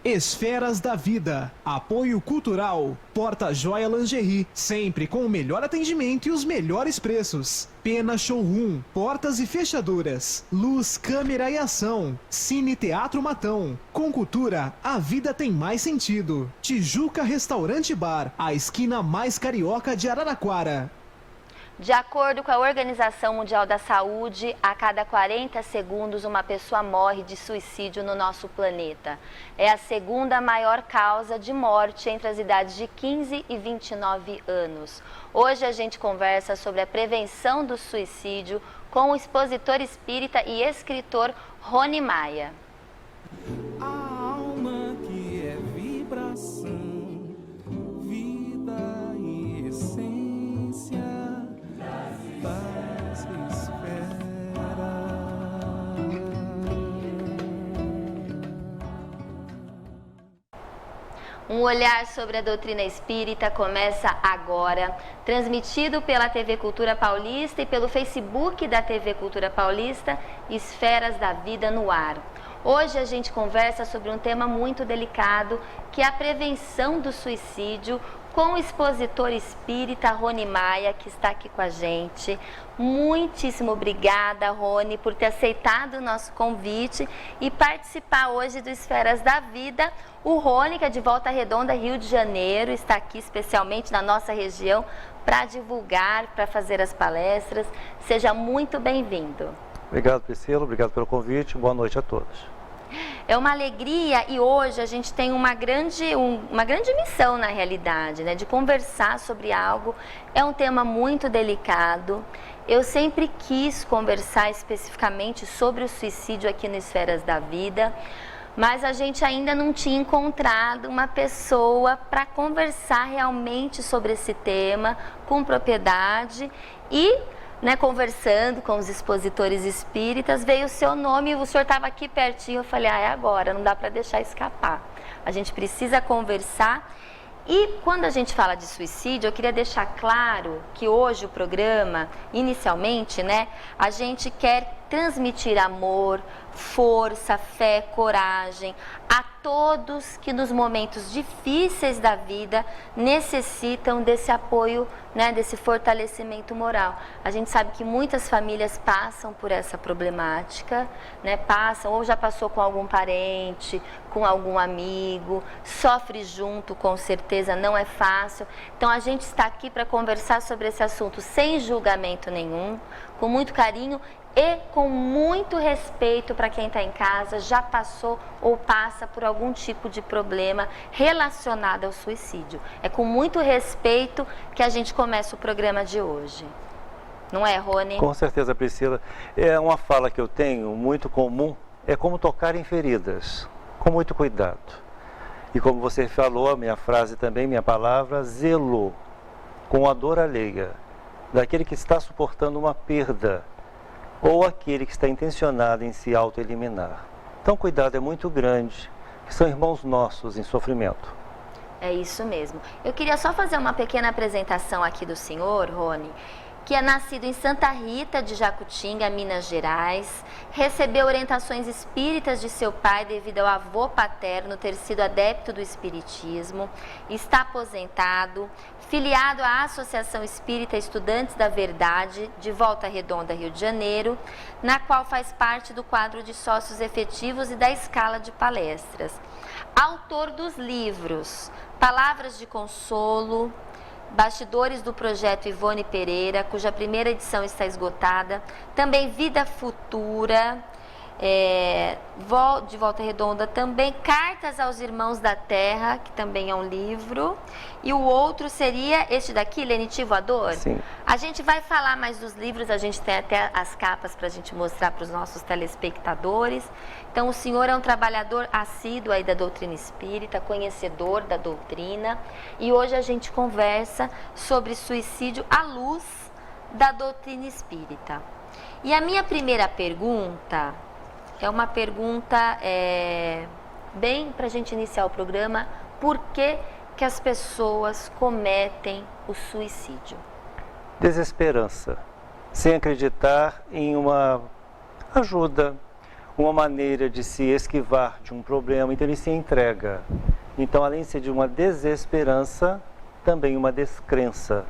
Esferas da Vida, apoio cultural, Porta-Joia Lingerie, sempre com o melhor atendimento e os melhores preços. Pena Showroom, portas e fechaduras, luz, câmera e ação. Cine Teatro Matão, com cultura, a vida tem mais sentido. Tijuca Restaurante Bar, a esquina mais carioca de Araraquara. De acordo com a Organização Mundial da Saúde, a cada 40 segundos uma pessoa morre de suicídio no nosso planeta. É a segunda maior causa de morte entre as idades de 15 e 29 anos. Hoje a gente conversa sobre a prevenção do suicídio com o expositor espírita e escritor Rony Maia. A alma que é vibração, vida e essência. Um olhar sobre a doutrina espírita começa agora, transmitido pela TV Cultura Paulista e pelo Facebook da TV Cultura Paulista, Esferas da Vida no Ar. Hoje a gente conversa sobre um tema muito delicado, que é a prevenção do suicídio, com o expositor espírita Rony Maia, que está aqui com a gente. Muitíssimo obrigada, Rony, por ter aceitado o nosso convite e participar hoje do Esferas da Vida. O Rony, que é de Volta Redonda, Rio de Janeiro, está aqui especialmente na nossa região para divulgar, para fazer as palestras. Seja muito bem-vindo. Obrigado, Priscila. Obrigado pelo convite. Boa noite a todos. É uma alegria e hoje a gente tem uma grande missão na realidade, né? De conversar sobre algo. É um tema muito delicado. Eu sempre quis conversar especificamente sobre o suicídio aqui no Esferas da Vida, mas a gente ainda não tinha encontrado uma pessoa para conversar realmente sobre esse tema com propriedade e... conversando com os expositores espíritas, veio o seu nome e o senhor estava aqui pertinho. Eu falei, é agora, não dá para deixar escapar. A gente precisa conversar. E quando a gente fala de suicídio, eu queria deixar claro que hoje o programa, inicialmente, a gente quer transmitir amor, força, fé, coragem a todos que nos momentos difíceis da vida necessitam desse apoio, desse fortalecimento moral. A gente sabe que muitas famílias passam por essa problemática, passam ou já passou com algum parente, com algum amigo, sofre junto, com certeza, não é fácil. Então a gente está aqui para conversar sobre esse assunto sem julgamento nenhum, com muito carinho e com muito respeito para quem está em casa, já passou ou passa por algum tipo de problema relacionado ao suicídio. É com muito respeito que a gente começa o programa de hoje. Não é, Rony? Com certeza, Priscila. É uma fala que eu tenho muito comum, é como tocar em feridas, com muito cuidado. E como você falou, a minha frase também, minha palavra, zelo com a dor alheia daquele que está suportando uma perda, ou aquele que está intencionado em se autoeliminar. Então, cuidado é muito grande, que são irmãos nossos em sofrimento. É isso mesmo. Eu queria só fazer uma pequena apresentação aqui do senhor, Rony, que é nascido em Santa Rita de Jacutinga, Minas Gerais, recebeu orientações espíritas de seu pai devido ao avô paterno ter sido adepto do espiritismo, está aposentado, filiado à Associação Espírita Estudantes da Verdade, de Volta Redonda, Rio de Janeiro, na qual faz parte do quadro de sócios efetivos e da escala de palestras. Autor dos livros Palavras de Consolo, Bastidores do Projeto Ivone Pereira, cuja primeira edição está esgotada, também Vida Futura, de Volta Redonda também, Cartas aos Irmãos da Terra, que também é um livro, e o outro seria este daqui, Lenitivo a Dor? Sim. A gente vai falar mais dos livros, a gente tem até as capas para a gente mostrar para os nossos telespectadores. Então, o senhor é um trabalhador assíduo aí da doutrina espírita, conhecedor da doutrina, e hoje a gente conversa sobre suicídio à luz da doutrina espírita. E a minha primeira pergunta é uma pergunta bem para a gente iniciar o programa: por que as pessoas cometem o suicídio? Desesperança, sem acreditar em uma ajuda, uma maneira de se esquivar de um problema, então ele se entrega. Então, além de ser de uma desesperança, também uma descrença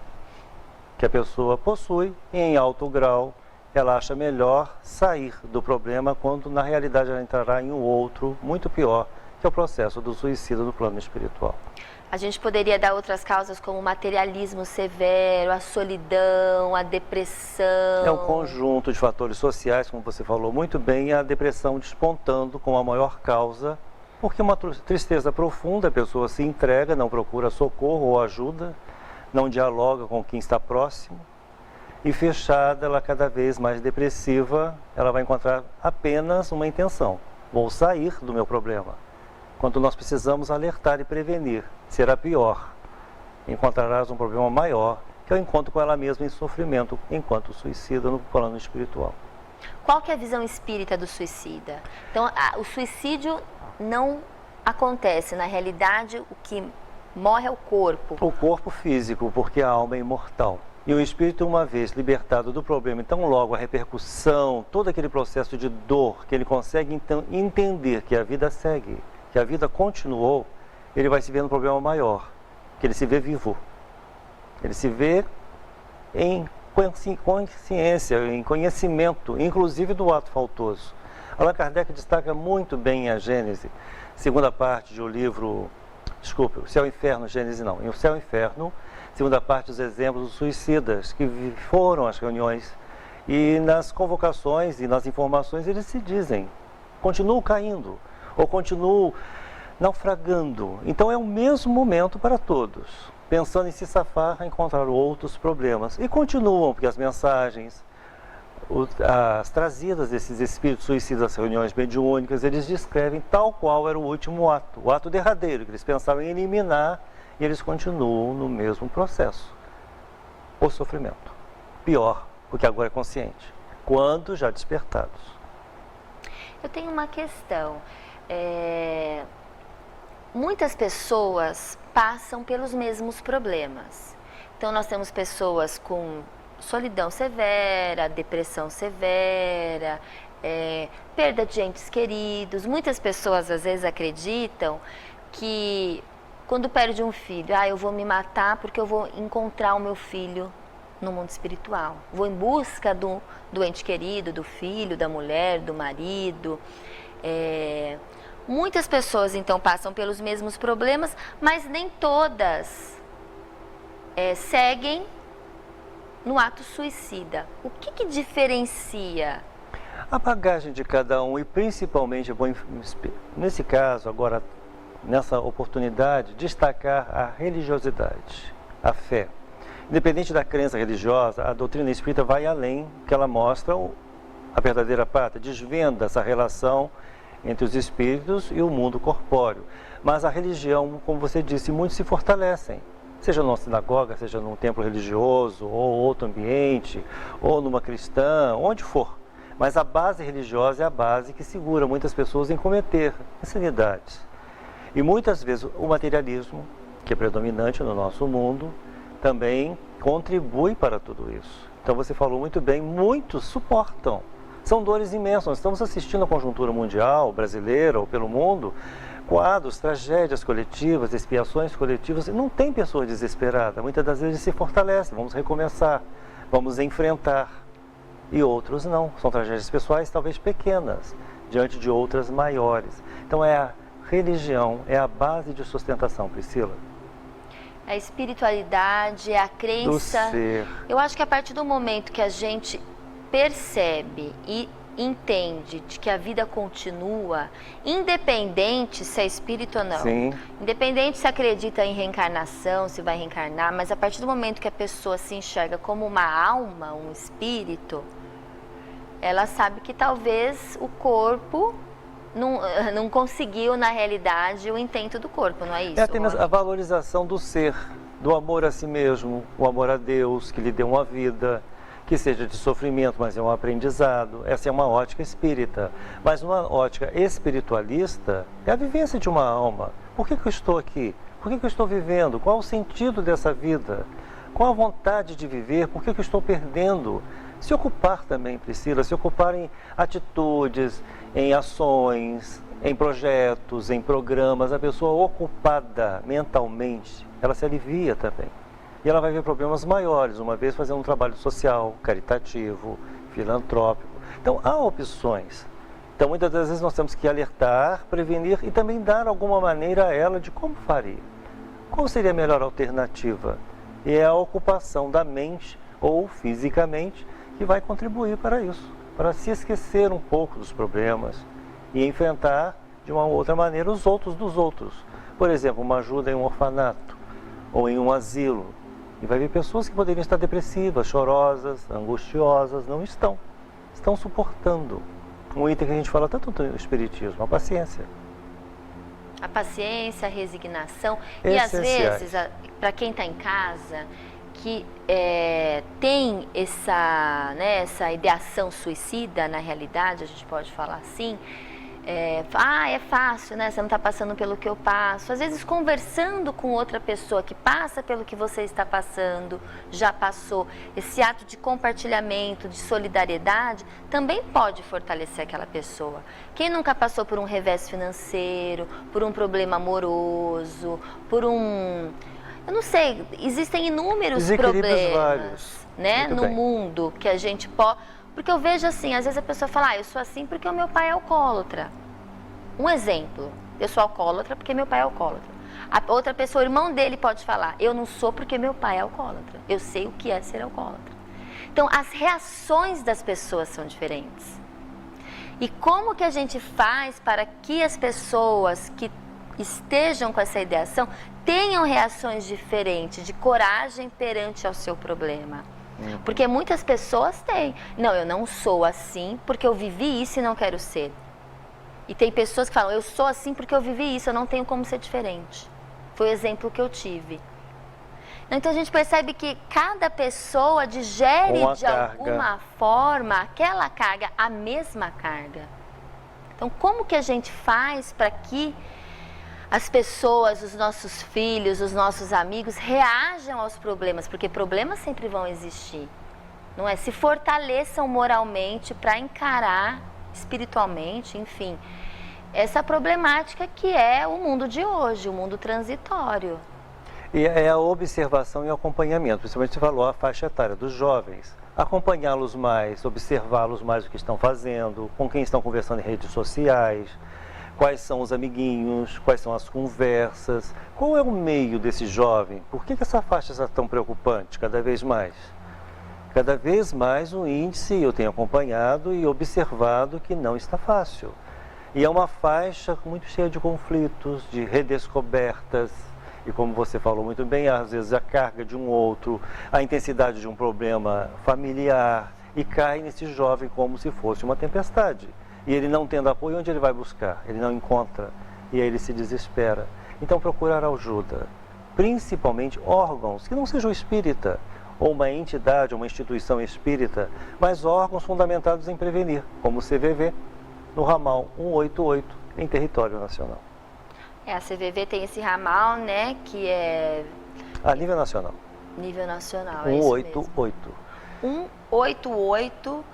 que a pessoa possui e em alto grau ela acha melhor sair do problema quando na realidade ela entrará em um outro muito pior, que é o processo do suicídio no plano espiritual. A gente poderia dar outras causas como o materialismo severo, a solidão, a depressão. É um conjunto de fatores sociais, como você falou muito bem, e a depressão despontando como a maior causa, porque uma tristeza profunda, a pessoa se entrega, não procura socorro ou ajuda, não dialoga com quem está próximo, e fechada, ela cada vez mais depressiva, ela vai encontrar apenas uma intenção: vou sair do meu problema. Quando nós precisamos alertar e prevenir, será pior. Encontrarás um problema maior, que é o encontro com ela mesma em sofrimento, enquanto suicida no plano espiritual. Qual que é a visão espírita do suicida? Então, o suicídio não acontece. Na realidade, o que morre é o corpo. O corpo físico, porque a alma é imortal. E o espírito, uma vez libertado do problema, então logo a repercussão, todo aquele processo de dor, que ele consegue então entender que a vida segue, que a vida continuou, ele vai se ver num problema maior, que ele se vê vivo. Ele se vê em consciência, em conhecimento, inclusive do ato faltoso. Allan Kardec destaca muito bem a Gênese, segunda parte do livro, o Céu e Inferno, Gênese não, em O Céu e Inferno, segunda parte dos exemplos dos suicidas que foram às reuniões, e nas convocações e nas informações eles se dizem, continuam caindo, ou continuam naufragando. Então é o mesmo momento para todos, pensando em se safar, encontrar outros problemas. E continuam, porque as mensagens, as trazidas desses espíritos suicidas às reuniões mediúnicas, eles descrevem tal qual era o último ato, o ato derradeiro, que eles pensavam em eliminar, e eles continuam no mesmo processo. O sofrimento. Pior, porque agora é consciente, quando já despertados. Eu tenho uma questão. Muitas pessoas passam pelos mesmos problemas. Então, nós temos pessoas com solidão severa, depressão severa, perda de entes queridos. Muitas pessoas, às vezes, acreditam que quando perde um filho, eu vou me matar porque eu vou encontrar o meu filho no mundo espiritual. Vou em busca do ente querido, do filho, da mulher, do marido. Muitas pessoas, então, passam pelos mesmos problemas, mas nem todas seguem no ato suicida. O que diferencia? A bagagem de cada um, e principalmente, nesse caso, agora, nessa oportunidade, destacar a religiosidade, a fé. Independente da crença religiosa, a doutrina espírita vai além, que ela mostra a verdadeira pátria, desvenda essa relação entre os espíritos e o mundo corpóreo. Mas a religião, como você disse, muitos se fortalecem, seja numa sinagoga, seja num templo religioso, ou outro ambiente, ou numa cristã, onde for. Mas a base religiosa é a base que segura muitas pessoas em cometer insanidades. E muitas vezes o materialismo, que é predominante no nosso mundo, também contribui para tudo isso. Então você falou muito bem, muitos suportam. São dores imensas. Nós estamos assistindo a conjuntura mundial, brasileira ou pelo mundo, quadros, tragédias coletivas, expiações coletivas, e não tem pessoa desesperada. Muitas das vezes se fortalece, vamos recomeçar, vamos enfrentar. E outros não, são tragédias pessoais talvez pequenas, diante de outras maiores. Então a religião é a base de sustentação, Priscila. A espiritualidade, a crença. Do ser. Eu acho que a partir do momento que a gente percebe e entende de que a vida continua, independente se é espírito ou não, Sim. independente se acredita em reencarnação, se vai reencarnar, mas a partir do momento que a pessoa se enxerga como uma alma, um espírito, ela sabe que talvez o corpo não conseguiu, na realidade, o intento do corpo, não é isso? É apenas a valorização do ser, do amor a si mesmo, o amor a Deus, que lhe deu uma vida, que seja de sofrimento, mas é um aprendizado. Essa é uma ótica espírita. Mas uma ótica espiritualista é a vivência de uma alma. Por que eu estou aqui? Por que eu estou vivendo? Qual o sentido dessa vida? Qual a vontade de viver? Por que eu estou perdendo? Se ocupar também, Priscila, se ocupar em atitudes, em ações, em projetos, em programas. A pessoa ocupada mentalmente, ela se alivia também. E ela vai ver problemas maiores, uma vez fazendo um trabalho social, caritativo, filantrópico. Então, há opções. Então, muitas das vezes nós temos que alertar, prevenir e também dar alguma maneira a ela de como faria. Qual seria a melhor alternativa? E é a ocupação da mente ou fisicamente que vai contribuir para isso, para se esquecer um pouco dos problemas e enfrentar de uma outra maneira os outros dos outros. Por exemplo, uma ajuda em um orfanato ou em um asilo. E vai ver pessoas que poderiam estar depressivas, chorosas, angustiosas, não estão. Estão suportando. Um item que a gente fala tanto no Espiritismo, a paciência. A paciência, a resignação. E às Essenciais. vezes, para quem está em casa, que tem essa ideação suicida, na realidade, a gente pode falar assim, é fácil, né? Você não está passando pelo que eu passo. Às vezes, conversando com outra pessoa que passa pelo que você está passando, já passou, esse ato de compartilhamento, de solidariedade, também pode fortalecer aquela pessoa. Quem nunca passou por um revés financeiro, por um problema amoroso, por um... Eu não sei, existem inúmeros problemas vários. Né, no bem. mundo que a gente pode... Porque eu vejo assim, às vezes a pessoa fala, eu sou assim porque o meu pai é alcoólatra. Um exemplo, eu sou alcoólatra porque meu pai é alcoólatra. A outra pessoa, o irmão dele pode falar, eu não sou porque meu pai é alcoólatra. Eu sei o que é ser alcoólatra. Então, as reações das pessoas são diferentes. E como que a gente faz para que as pessoas que estejam com essa ideação tenham reações diferentes, de coragem perante ao seu problema? Porque muitas pessoas têm. Não, eu não sou assim porque eu vivi isso e não quero ser. E tem pessoas que falam, eu sou assim porque eu vivi isso, eu não tenho como ser diferente. Foi o exemplo que eu tive. Então a gente percebe que cada pessoa digere de alguma forma aquela carga, a mesma carga. Então como que a gente faz para que as pessoas, os nossos filhos, os nossos amigos reajam aos problemas, porque problemas sempre vão existir, não é? Se fortaleçam moralmente para encarar espiritualmente, enfim, essa problemática que é o mundo de hoje, o mundo transitório. E é a observação e acompanhamento, principalmente você falou a faixa etária dos jovens. Acompanhá-los mais, observá-los mais o que estão fazendo, com quem estão conversando em redes sociais, quais são os amiguinhos, quais são as conversas, qual é o meio desse jovem, por que essa faixa está tão preocupante cada vez mais? Cada vez mais o índice eu tenho acompanhado e observado que não está fácil. E é uma faixa muito cheia de conflitos, de redescobertas, e como você falou muito bem, às vezes a carga de um outro, a intensidade de um problema familiar, e cai nesse jovem como se fosse uma tempestade. E ele não tendo apoio, onde ele vai buscar? Ele não encontra, e aí ele se desespera. Então procurar ajuda, principalmente órgãos que não sejam espírita, ou uma entidade, uma instituição espírita, mas órgãos fundamentados em prevenir, como o CVV, no ramal 188, em território nacional. A CVV tem esse ramal, né, que é... A nível nacional. Nível nacional, 188. 188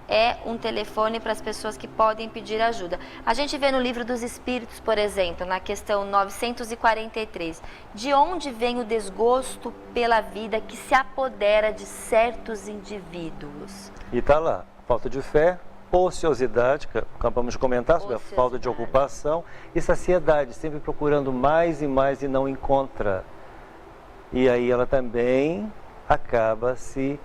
é um telefone para as pessoas que podem pedir ajuda. A gente vê no Livro dos Espíritos, por exemplo, na questão 943, de onde vem o desgosto pela vida que se apodera de certos indivíduos? E está lá, falta de fé, ociosidade, que acabamos de comentar sobre a falta de ocupação, e saciedade, sempre procurando mais e mais e não encontra. E aí ela também acaba se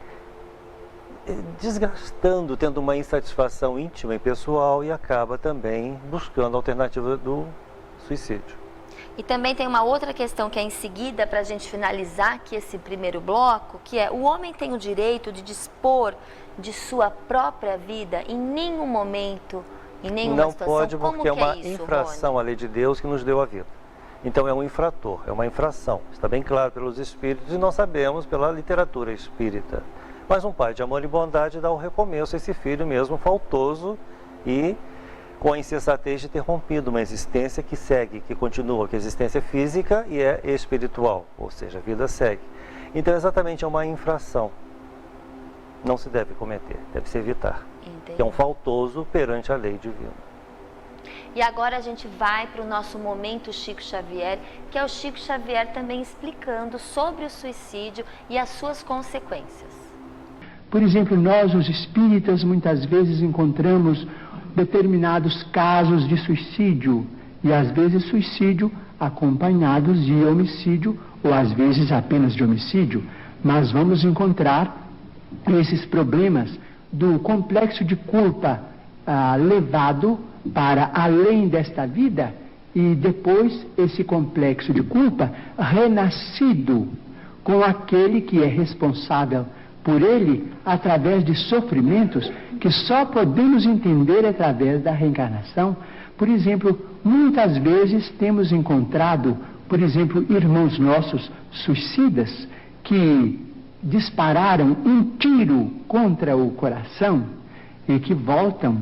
desgastando, tendo uma insatisfação íntima e pessoal, e acaba também buscando a alternativa do suicídio. E também tem uma outra questão que é em seguida, para a gente finalizar aqui esse primeiro bloco, que é: o homem tem o direito de dispor de sua própria vida em nenhum momento, em nenhuma situação? Não pode, porque é uma infração à lei de Deus que nos deu a vida. Então é um infrator, é uma infração. Está bem claro pelos espíritos e nós sabemos pela literatura espírita. Mas um pai de amor e bondade dá o recomeço a esse filho mesmo faltoso e com a insensatez de ter rompido uma existência que segue, que continua, que é existência física e é espiritual, ou seja, a vida segue. Então exatamente é uma infração. não se deve cometer, deve-se evitar. Entendi. Que é um faltoso perante a lei divina. E agora a gente vai para o nosso momento Chico Xavier, que é o Chico Xavier também explicando sobre o suicídio e as suas consequências. Por exemplo, nós, os espíritas, muitas vezes encontramos determinados casos de suicídio, e às vezes suicídio acompanhados de homicídio, ou às vezes apenas de homicídio, mas vamos encontrar esses problemas do complexo de culpa levado para além desta vida, e depois esse complexo de culpa renascido com aquele que é responsável por ele através de sofrimentos que só podemos entender através da reencarnação. Por exemplo, muitas vezes temos encontrado, por exemplo, irmãos nossos suicidas que dispararam um tiro contra o coração e que voltam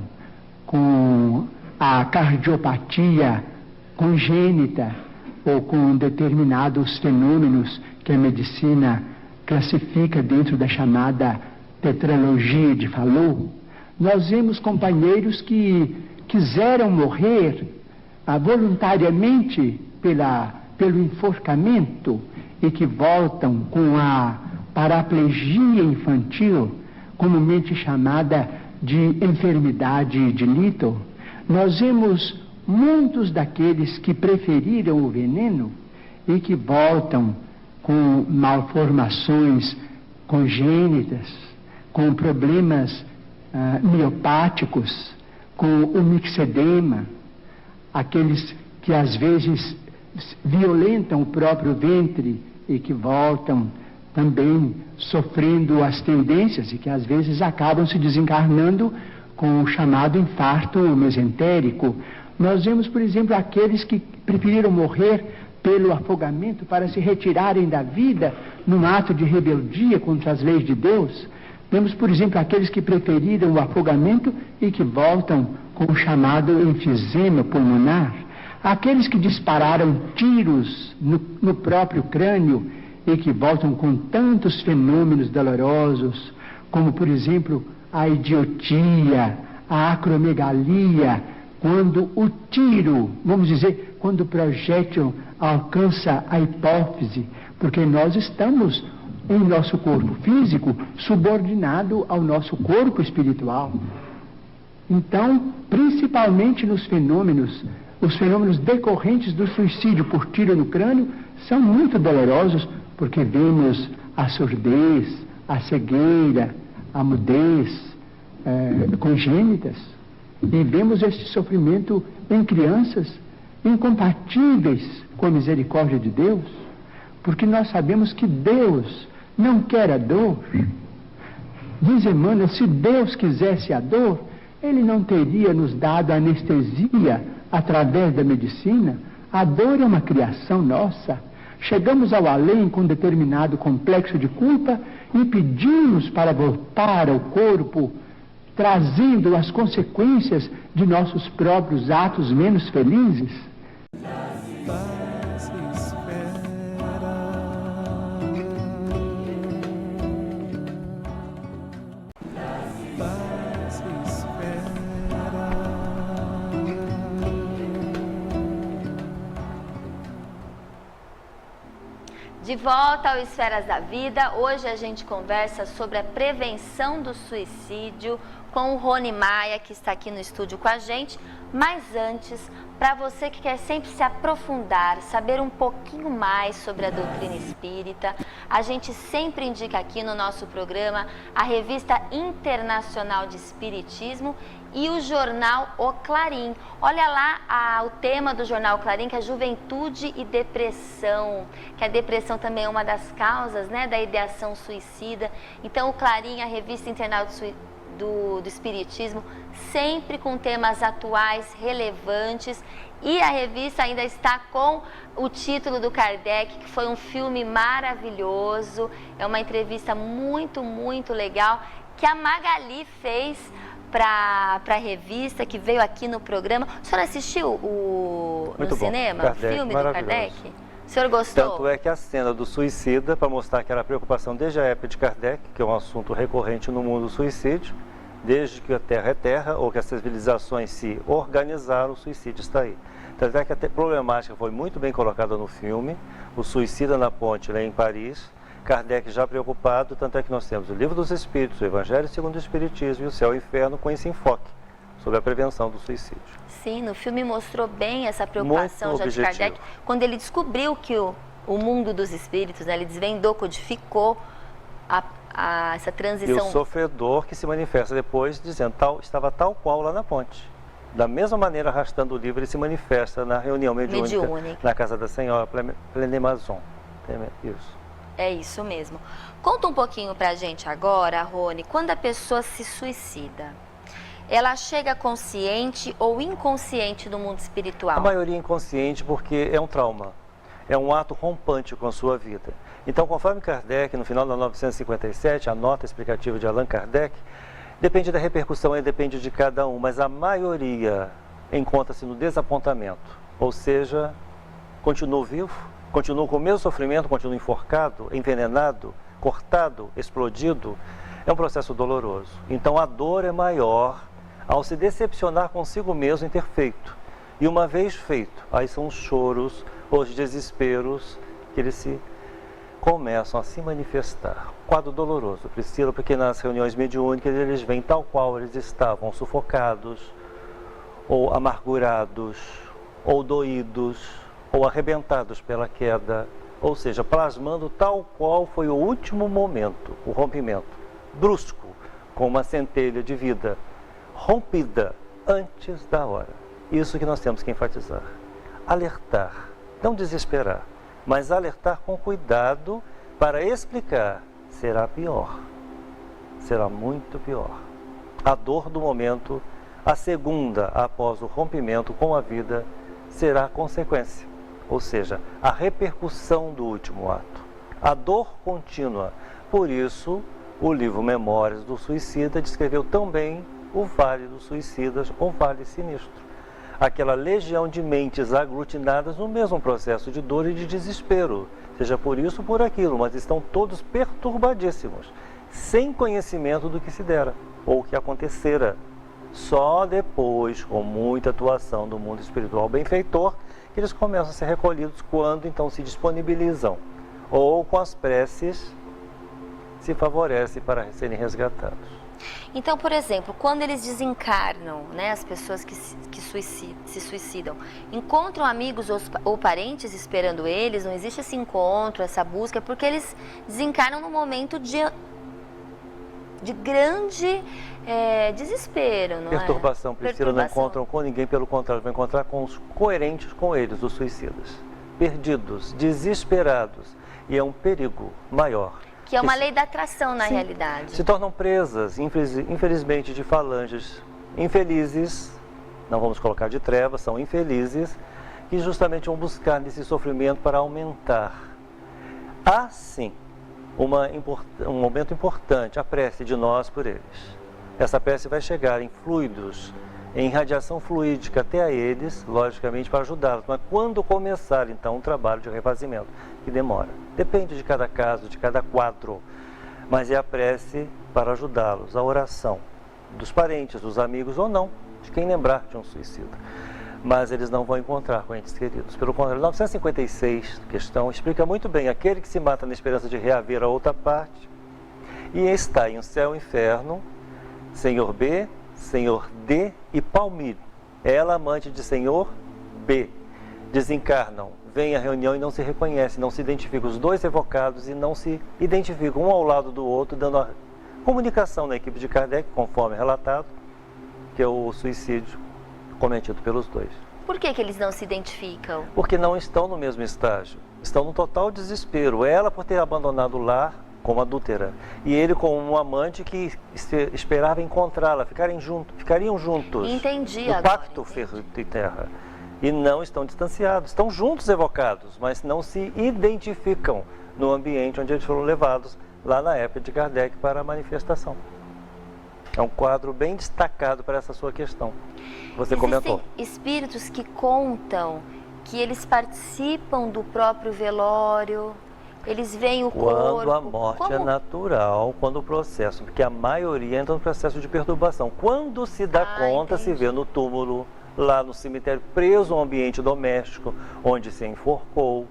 com a cardiopatia congênita ou com determinados fenômenos que a medicina classifica dentro da chamada tetralogia de Fallot. Nós vemos companheiros que quiseram morrer voluntariamente pelo enforcamento e que voltam com a paraplegia infantil, comumente chamada de enfermidade de Little. Nós vemos muitos daqueles que preferiram o veneno e que voltam com malformações congênitas, com problemas miopáticos, com o mixedema, aqueles que às vezes violentam o próprio ventre e que voltam também sofrendo as tendências e que às vezes acabam se desencarnando com o chamado infarto mesentérico. Nós vemos, por exemplo, aqueles que preferiram morrer pelo afogamento para se retirarem da vida num ato de rebeldia contra as leis de Deus. Vemos, por exemplo, aqueles que preferiram o afogamento e que voltam com o chamado enfisema pulmonar. Aqueles que dispararam tiros no próprio crânio e que voltam com tantos fenômenos dolorosos, como, por exemplo, a idiotia, a acromegalia, quando o tiro, vamos dizer, quando o projétil alcança a hipófise, porque nós estamos em nosso corpo físico subordinado ao nosso corpo espiritual. Então, principalmente nos fenômenos, os fenômenos decorrentes do suicídio por tiro no crânio são muito dolorosos, porque vemos a surdez, a cegueira, a mudez congênitas, e vemos este sofrimento em crianças incompatíveis com a misericórdia de Deus, porque nós sabemos que Deus não quer a dor. Diz Emmanuel, se Deus quisesse a dor, Ele não teria nos dado anestesia através da medicina. A dor é uma criação nossa. Chegamos ao além com determinado complexo de culpa e pedimos para voltar ao corpo, trazendo as consequências de nossos próprios atos menos felizes. De volta ao Esferas da Vida, hoje a gente conversa sobre a prevenção do suicídio com o Rony Maia, que está aqui no estúdio com a gente. Mas antes, para você que quer sempre se aprofundar, saber um pouquinho mais sobre a doutrina espírita, a gente sempre indica aqui no nosso programa a Revista Internacional de Espiritismo e o jornal O Clarim. Olha lá o tema do jornal O Clarim, que é Juventude e Depressão, que a depressão também é uma das causas, né, da ideação suicida. Então o Clarim, a Revista Internacional do Espiritismo, sempre com temas atuais, relevantes, e a revista ainda está com o título do Kardec, que foi um filme maravilhoso, é uma entrevista muito, muito legal, que a Magali fez para a revista, que veio aqui no programa. O senhor assistiu no cinema, o filme do Kardec? O senhor gostou? Tanto é que a cena do suicida, para mostrar que era a preocupação desde a época de Kardec, que é um assunto recorrente no mundo do suicídio, desde que a Terra é Terra, ou que as civilizações se organizaram, o suicídio está aí. Tanto é que a problemática foi muito bem colocada no filme, o suicida na ponte lá em Paris, Kardec já preocupado, tanto é que nós temos o Livro dos Espíritos, o Evangelho segundo o Espiritismo e o Céu e o Inferno com esse enfoque sobre a prevenção do suicídio. Sim, no filme mostrou bem essa preocupação Muito já de objetivo. Kardec, quando ele descobriu que o mundo dos espíritos, né, ele desvendou, codificou essa E o transição. sofredor que se manifesta depois dizendo, estava tal qual lá na ponte. Da mesma maneira, arrastando o livro, ele se manifesta na reunião mediúnica. Na casa da senhora Plenemazon. Isso. É isso mesmo. Conta um pouquinho pra gente agora, Rony, quando a pessoa se suicida, ela chega consciente ou inconsciente do mundo espiritual? A maioria inconsciente porque é um trauma, é um ato rompante com a sua vida. Então, conforme Kardec, no final de 1957, a nota explicativa de Allan Kardec, depende da repercussão e depende de cada um, mas a maioria encontra-se no desapontamento, ou seja, continua vivo, continua com o mesmo sofrimento, continua enforcado, envenenado, cortado, explodido. É um processo doloroso. Então, a dor é maior ao se decepcionar consigo mesmo em ter feito. E uma vez feito, aí são os choros, os desesperos que eles começam a se manifestar. Quadro doloroso, Priscila, porque nas reuniões mediúnicas eles vêm tal qual eles estavam, sufocados, ou amargurados, ou doídos, ou arrebentados pela queda, ou seja, plasmando tal qual foi o último momento, o rompimento, brusco, com uma centelha de vida, rompida antes da hora. Isso que nós temos que enfatizar. Alertar, não desesperar, mas alertar com cuidado para explicar. Será pior, será muito pior. A dor do momento, a segunda após o rompimento com a vida, será a consequência, ou seja, a repercussão do último ato, a dor contínua. Por isso, o livro Memórias do Suicida descreveu tão bem o Vale dos Suicidas, ou Vale Sinistro. Aquela legião de mentes aglutinadas no mesmo processo de dor e de desespero, seja por isso ou por aquilo, mas estão todos perturbadíssimos, sem conhecimento do que se dera, ou o que acontecera. Só depois, com muita atuação do mundo espiritual benfeitor, que eles começam a ser recolhidos quando então se disponibilizam, ou com as preces se favorece para serem resgatados. Então, por exemplo, quando eles desencarnam, né, as pessoas que se suicidam, encontram amigos ou parentes esperando eles, não existe esse encontro, essa busca, porque eles desencarnam num momento de grande desespero, não Perturbação, é? Priscila, não encontram com ninguém, pelo contrário, vão encontrar com os coerentes com eles, os suicidas. Perdidos, desesperados, e é um perigo maior. Que é uma lei da atração na realidade. Se tornam presas, infelizmente, de falanges infelizes, não vamos colocar de trevas, são infelizes, que justamente vão buscar nesse sofrimento para aumentar. Há, sim, um momento importante, a prece de nós por eles. Essa prece vai chegar em fluidos, em radiação fluídica até a eles, logicamente, para ajudá-los. Mas quando começar, então, um trabalho de refazimento, que demora. Depende de cada caso, de cada quadro. Mas é a prece para ajudá-los, a oração dos parentes, dos amigos ou não, de quem lembrar de um suicida. Mas eles não vão encontrar com entes queridos. Pelo contrário, 956, questão, explica muito bem: aquele que se mata na esperança de reaver a outra parte, e está em um céu e inferno, Senhor B, Senhor D e Palmiro. Ela, amante de Senhor B. Desencarnam, vêm à reunião e não se reconhecem, não se identificam. Os dois evocados e não se identificam um ao lado do outro, dando a comunicação na equipe de Kardec, conforme relatado, que é o suicídio cometido pelos dois. Por que eles não se identificam? Porque não estão no mesmo estágio. Estão no total desespero. Ela por ter abandonado o lar como adúltera, e ele como um amante que esperava encontrá-la, ficariam juntos. Entendi no agora. pacto ferro e terra. E não estão distanciados, estão juntos evocados, mas não se identificam no ambiente onde eles foram levados lá na época de Kardec para a manifestação. É um quadro bem destacado para essa sua questão. Você comentou. Existem espíritos que contam que eles participam do próprio velório, eles veem o corpo. Quando a morte é natural, quando o processo, porque a maioria entra no processo de perturbação. Quando se dá conta, se vê no túmulo, lá no cemitério, preso ao ambiente doméstico, onde se enforcou,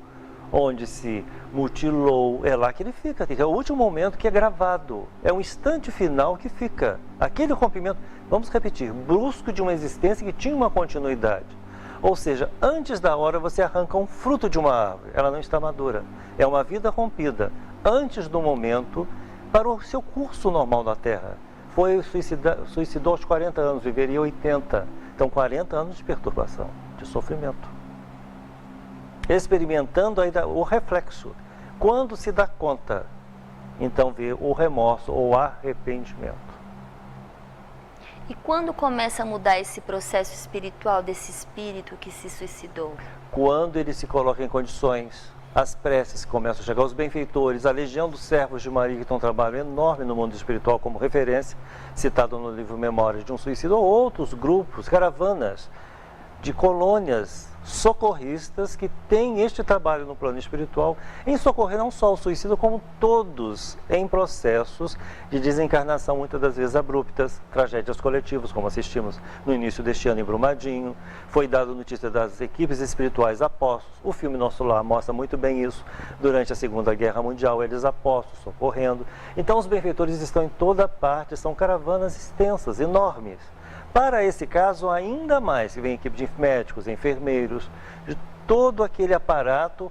onde se mutilou, é lá que ele fica. É o último momento que é gravado, é um instante final que fica. Aquele rompimento, vamos repetir, brusco de uma existência que tinha uma continuidade. Ou seja, antes da hora você arranca um fruto de uma árvore, ela não está madura. É uma vida rompida, antes do momento, para o seu curso normal na Terra. Suicidou aos 40 anos, viveria 80. Então, 40 anos de perturbação, de sofrimento. Experimentando ainda o reflexo. Quando se dá conta, então vê o remorso ou arrependimento. E quando começa a mudar esse processo espiritual desse espírito que se suicidou? Quando ele se coloca em condições, as preces começam a chegar, os benfeitores, a legião dos servos de Maria, que tem um trabalho enorme no mundo espiritual como referência, citado no livro Memórias de um Suicídio, ou outros grupos, caravanas de colônias socorristas que têm este trabalho no plano espiritual em socorrer não só o suicídio, como todos em processos de desencarnação, muitas das vezes abruptas, tragédias coletivas, como assistimos no início deste ano em Brumadinho. Foi dado notícia das equipes espirituais apóstolos. O filme Nosso Lar mostra muito bem isso. Durante a Segunda Guerra Mundial, eles apóstolos socorrendo. Então os benfeitores estão em toda parte, são caravanas extensas, enormes. Para esse caso, ainda mais, que vem equipe de médicos, enfermeiros, de todo aquele aparato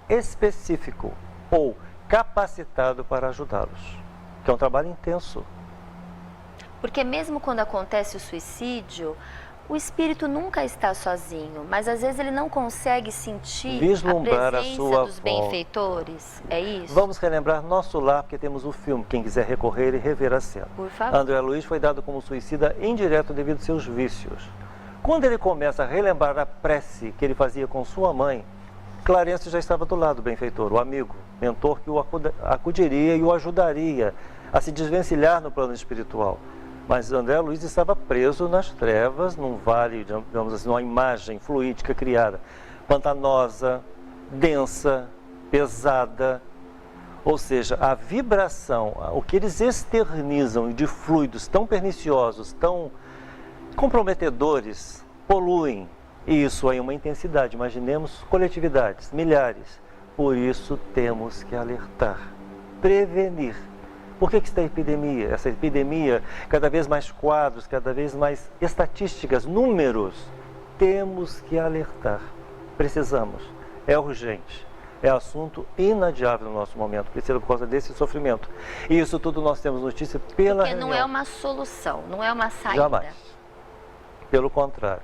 específico ou capacitado para ajudá-los, que é um trabalho intenso. Porque mesmo quando acontece o suicídio, o espírito nunca está sozinho, mas às vezes ele não consegue sentir vislumbrar a presença a sua dos benfeitores, é isso? Vamos relembrar Nosso Lar, porque temos o filme, quem quiser recorrer e rever a cena. Por favor. André Luiz foi dado como suicida indireto devido aos seus vícios. Quando ele começa a relembrar a prece que ele fazia com sua mãe, Clarence já estava do lado do benfeitor, o amigo, mentor que o acudiria e o ajudaria a se desvencilhar no plano espiritual. Mas André Luiz estava preso nas trevas, num vale, digamos assim, numa imagem fluídica criada, pantanosa, densa, pesada. Ou seja, a vibração, o que eles externizam de fluidos tão perniciosos, tão comprometedores, poluem. E isso aí é uma intensidade. Imaginemos coletividades, milhares. Por isso temos que alertar, prevenir. Por que está a epidemia? Essa epidemia, cada vez mais quadros, cada vez mais estatísticas, números. Temos que alertar. Precisamos. É urgente. É assunto inadiável no nosso momento. Precisa por causa desse sofrimento. E isso tudo nós temos notícia pela Porque reunião. não é uma solução, não é uma saída. Jamais. Pelo contrário.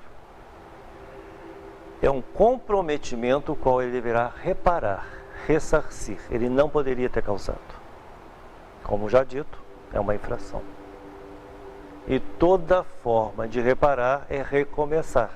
É um comprometimento o qual ele deverá reparar, ressarcir. Ele não poderia ter causado. Como já dito, é uma infração. E toda forma de reparar é recomeçar,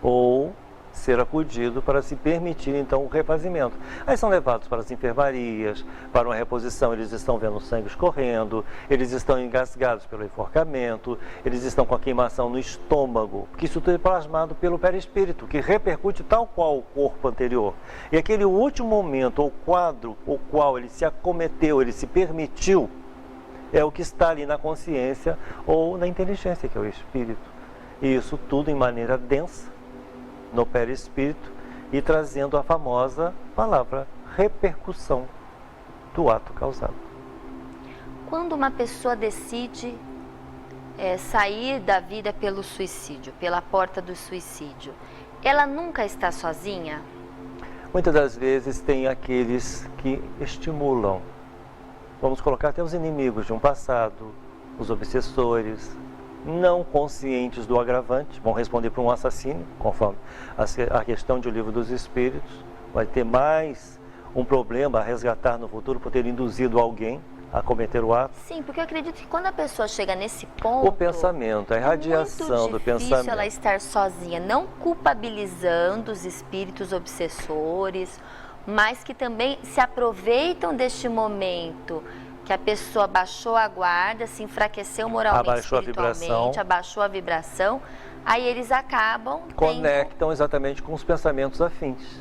ou ser acudido para se permitir, então, o refazimento. Aí são levados para as enfermarias, para uma reposição, eles estão vendo o sangue escorrendo, eles estão engasgados pelo enforcamento, eles estão com a queimação no estômago, porque isso tudo é plasmado pelo perispírito, que repercute tal qual o corpo anterior. E aquele último momento, ou quadro, o qual ele se acometeu, ele se permitiu, é o que está ali na consciência ou na inteligência, que é o espírito. E isso tudo em maneira densa, no perispírito, e trazendo a famosa palavra repercussão do ato causado. Quando uma pessoa decide sair da vida pelo suicídio, pela porta do suicídio, ela nunca está sozinha? Muitas das vezes tem aqueles que estimulam. Vamos colocar até os inimigos de um passado, os obsessores, não conscientes do agravante, vão responder para um assassino, conforme a questão de O Livro dos Espíritos. Vai ter mais um problema a resgatar no futuro por ter induzido alguém a cometer o ato. Sim, porque eu acredito que quando a pessoa chega nesse ponto... O pensamento, a irradiação do pensamento. É muito difícil ela estar sozinha, não culpabilizando os espíritos obsessores, mas que também se aproveitam deste momento que a pessoa baixou a guarda, se enfraqueceu moralmente, abaixou espiritualmente, abaixou a vibração, aí eles acabam Conectam exatamente com os pensamentos afins.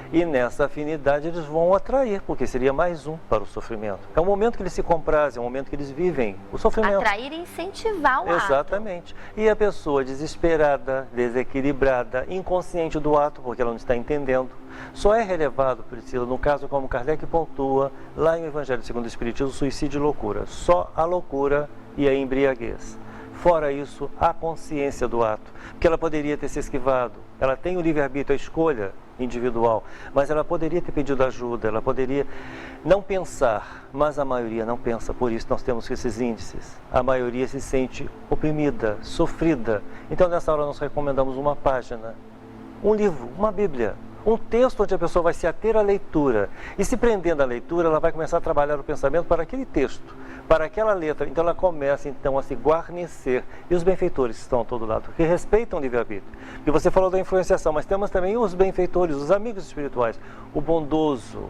E nessa afinidade eles vão atrair, porque seria mais um para o sofrimento. É o momento que eles se comprazem, é o momento que eles vivem o sofrimento. Atrair e incentivar o ato. Exatamente. E a pessoa desesperada, desequilibrada, inconsciente do ato, porque ela não está entendendo, só é relevado, Priscila, no caso como Kardec pontua, lá em Evangelho segundo o Espiritismo, suicídio e loucura. Só a loucura e a embriaguez. Fora isso, a consciência do ato, porque ela poderia ter se esquivado, ela tem o livre-arbítrio, a escolha individual, mas ela poderia ter pedido ajuda, ela poderia não pensar, mas a maioria não pensa, por isso nós temos esses índices. A maioria se sente oprimida, sofrida. Então nessa hora nós recomendamos uma página, um livro, uma Bíblia, um texto onde a pessoa vai se ater à leitura, e se prendendo à leitura, ela vai começar a trabalhar o pensamento para aquele texto, para aquela letra. Então ela começa então a se guarnecer. E os benfeitores estão a todo lado, que respeitam o livre-arbítrio. E você falou da influenciação, mas temos também os benfeitores, os amigos espirituais, o bondoso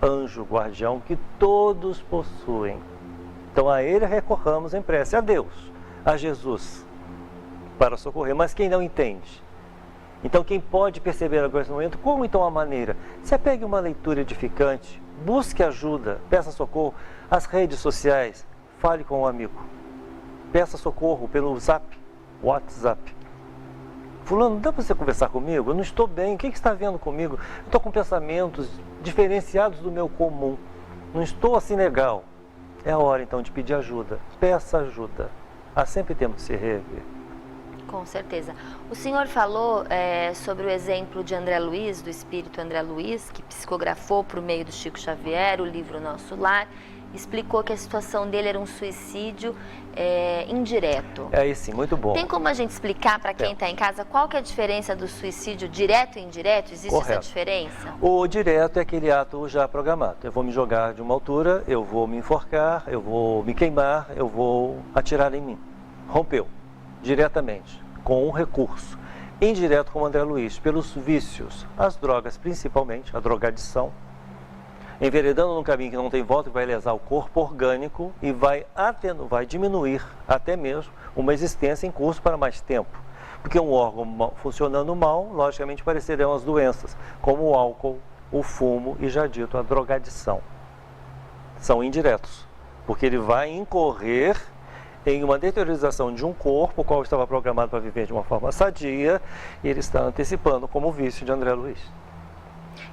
anjo guardião que todos possuem. Então a ele recorramos em prece, a Deus, a Jesus, para socorrer. Mas quem não entende? Então quem pode perceber agora nesse momento, como então a maneira? Se apegue a uma leitura edificante, busque ajuda, peça socorro. As redes sociais, fale com um amigo, peça socorro pelo WhatsApp. Fulano, dá para você conversar comigo? Eu não estou bem, o que está vendo comigo? Eu estou com pensamentos diferenciados do meu comum, não estou assim legal. É a hora então de pedir ajuda, peça ajuda. Há sempre tempo de se rever. Com certeza. O senhor falou sobre o exemplo de André Luiz, do espírito André Luiz, que psicografou por meio do Chico Xavier o livro Nosso Lar, explicou que a situação dele era um suicídio indireto. É isso, sim, muito bom. Tem como a gente explicar para quem está em casa qual que é a diferença do suicídio direto e indireto? Existe Correto. essa diferença? O direto é aquele ato já programado. Eu vou me jogar de uma altura, eu vou me enforcar, eu vou me queimar, eu vou atirar em mim. Rompeu. Diretamente, com um recurso. Indireto, como André Luiz, pelos vícios, as drogas principalmente, a drogadição, enveredando num caminho que não tem volta, que vai lesar o corpo orgânico e vai diminuir até mesmo uma existência em curso para mais tempo. Porque um órgão funcionando mal, logicamente aparecerão as doenças, como o álcool, o fumo e, já dito, a drogadição. São indiretos, porque ele vai incorrer em uma deteriorização de um corpo, o qual estava programado para viver de uma forma sadia, e ele está antecipando como o vício de André Luiz.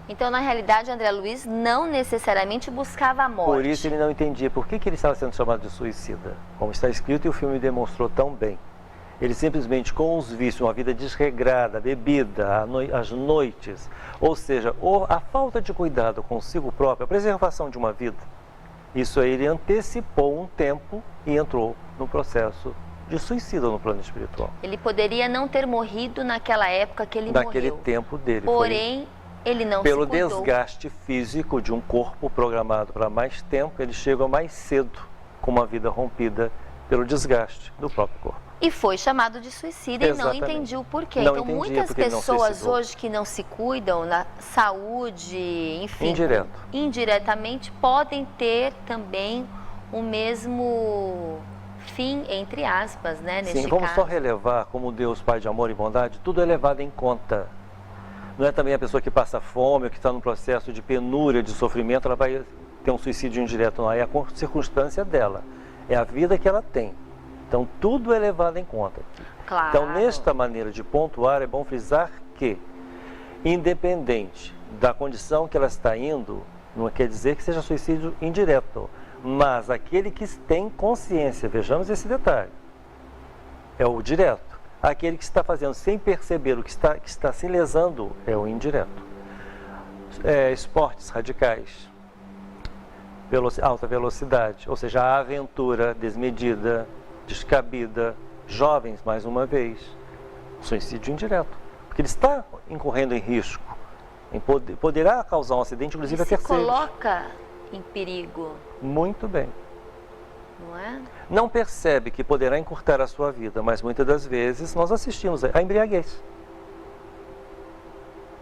Então, na realidade, André Luiz não necessariamente buscava a morte. Por isso ele não entendia por que ele estava sendo chamado de suicida, como está escrito e o filme demonstrou tão bem. Ele simplesmente, com os vícios, uma vida desregrada, bebida, as noites, ou seja, a falta de cuidado consigo próprio, a preservação de uma vida, isso aí ele antecipou um tempo e entrou no processo de suicídio no plano espiritual. Ele poderia não ter morrido naquela época que ele Naquele morreu. tempo dele. Porém, ele não pelo se cuidou. desgaste físico de um corpo programado para mais tempo, ele chega mais cedo com uma vida rompida pelo desgaste do próprio corpo. E foi chamado de suicida. Exatamente. E não entendia o porquê. Não então, entendia muitas porque ele não pessoas suicidou. hoje que não se cuidam na saúde, enfim, Indireto. indiretamente, podem ter também o mesmo fim, entre aspas, né? Neste Sim, vamos caso. só relevar como Deus, Pai de amor e bondade, tudo é levado em conta. Não é também a pessoa que passa fome ou que está num processo de penúria, de sofrimento, ela vai ter um suicídio indireto, não é a circunstância dela, é a vida que ela tem. Então tudo é levado em conta. Claro. Então, nesta maneira de pontuar, é bom frisar que, independente da condição que ela está indo, não quer dizer que seja suicídio indireto, mas aquele que tem consciência, vejamos esse detalhe, é o direto. Aquele que está fazendo sem perceber o que está se lesando é o indireto. Esportes radicais, alta velocidade, ou seja, a aventura desmedida, descabida, jovens mais uma vez, suicídio indireto, porque ele está incorrendo em risco, poderá causar um acidente, inclusive a terceiros. Se coloca em perigo. Muito bem. Não é? Não percebe que poderá encurtar a sua vida, mas muitas das vezes nós assistimos a embriaguez.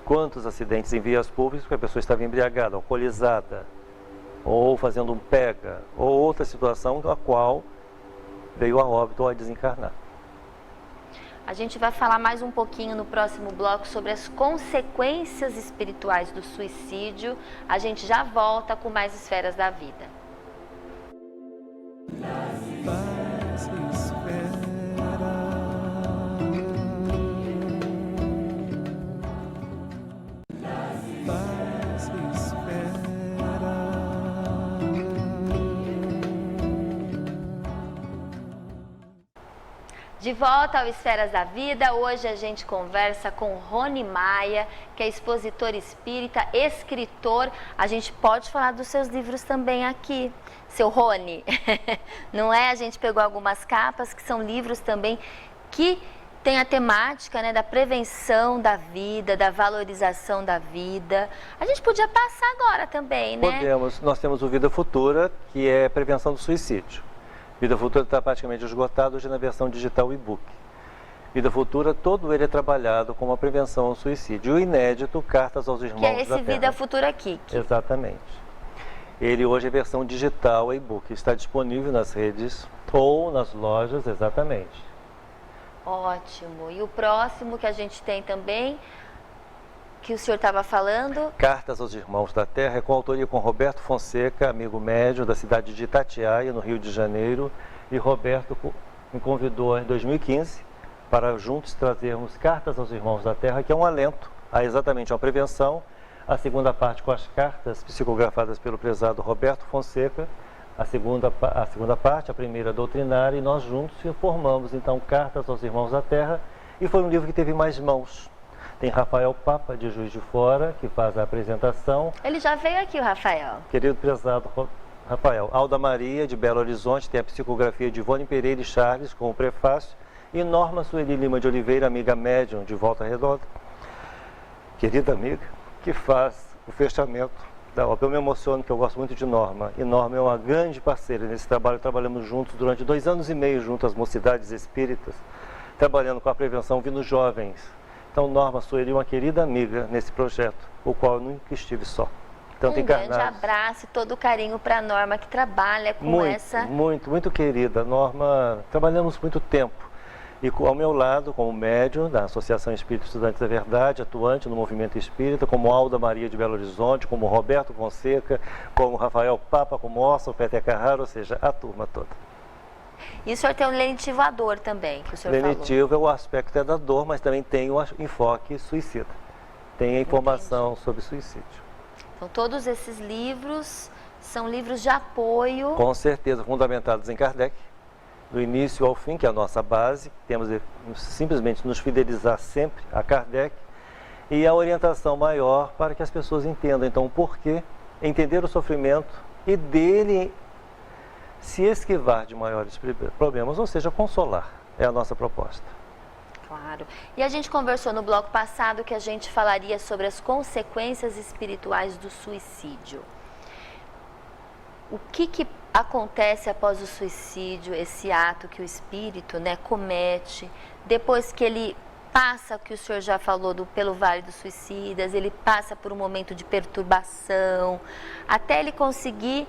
Quantos acidentes em vias públicas que a pessoa estava embriagada, alcoolizada, ou fazendo um pega, ou outra situação a qual veio a óbito ou a desencarnar. A gente vai falar mais um pouquinho no próximo bloco sobre as consequências espirituais do suicídio. A gente já volta com mais Esferas da Vida. De volta ao Esferas da Vida, hoje a gente conversa com Rony Maia, que é expositor espírita, escritor. A gente pode falar dos seus livros também aqui, seu Rony, não é? A gente pegou algumas capas que são livros também que tem a temática, né, da prevenção da vida, da valorização da vida. A gente podia passar agora também, né? Podemos. Nós temos o Vida Futura, que é prevenção do suicídio. Vida Futura está praticamente esgotado hoje na versão digital e-book. Vida Futura, todo ele é trabalhado com uma prevenção ao suicídio. O inédito, Cartas aos Irmãos da Terra. Que é esse Vida Futura aqui. Exatamente. Ele hoje é versão digital e-book. Está disponível nas redes ou nas lojas, exatamente. Ótimo. E o próximo que a gente tem também, que o senhor estava falando? Cartas aos Irmãos da Terra, é com autoria com Roberto Fonseca, amigo médium da cidade de Itatiaia, no Rio de Janeiro. E Roberto me convidou em 2015 para juntos trazermos Cartas aos Irmãos da Terra, que é um alento a exatamente uma prevenção. A segunda parte com as cartas psicografadas pelo prezado Roberto Fonseca. A segunda parte, a primeira doutrinária, e nós juntos formamos então Cartas aos Irmãos da Terra. E foi um livro que teve mais mãos. Tem Rafael Papa, de Juiz de Fora, que faz a apresentação. Ele já veio aqui, o Rafael. Querido prezado Rafael. Alda Maria, de Belo Horizonte, tem a psicografia de Ivone Pereira e Charles, com o prefácio. E Norma Sueli Lima de Oliveira, amiga médium, de Volta Redonda. Querida amiga, que faz o fechamento da obra. Eu me emociono, que eu gosto muito de Norma. E Norma é uma grande parceira nesse trabalho. Trabalhamos juntos durante 2 anos e meio, junto às mocidades espíritas, trabalhando com a prevenção vindo jovens. Então, Norma Sueli é uma querida amiga nesse projeto, o qual eu nunca estive só. Tanto um grande abraço e todo o carinho para a Norma, que trabalha com essa... Muito querida. Norma, trabalhamos muito tempo. E ao meu lado, como médium da Associação Espírita Estudantes da Verdade, atuante no movimento espírita, como Alda Maria de Belo Horizonte, como Roberto Fonseca, como Rafael Papa, como Orson Peter Carraro, ou seja, a turma toda. E o senhor tem um lenitivo à dor também, que o senhor lenitivo falou. O aspecto é da dor, mas também tem o enfoque suicida. Tem a informação sobre suicídio. Então, todos esses livros são livros de apoio. Com certeza, fundamentados em Kardec, do início ao fim, que é a nossa base. Temos de simplesmente nos fidelizar sempre a Kardec. E a orientação maior para que as pessoas entendam, então, o porquê, entender o sofrimento e dele se esquivar de maiores problemas, ou seja, consolar, é a nossa proposta. Claro. E a gente conversou no bloco passado que a gente falaria sobre as consequências espirituais do suicídio. O que acontece após o suicídio, esse ato que o espírito, né, comete, depois que ele passa, que o senhor já falou, pelo Vale dos Suicidas, ele passa por um momento de perturbação, até ele conseguir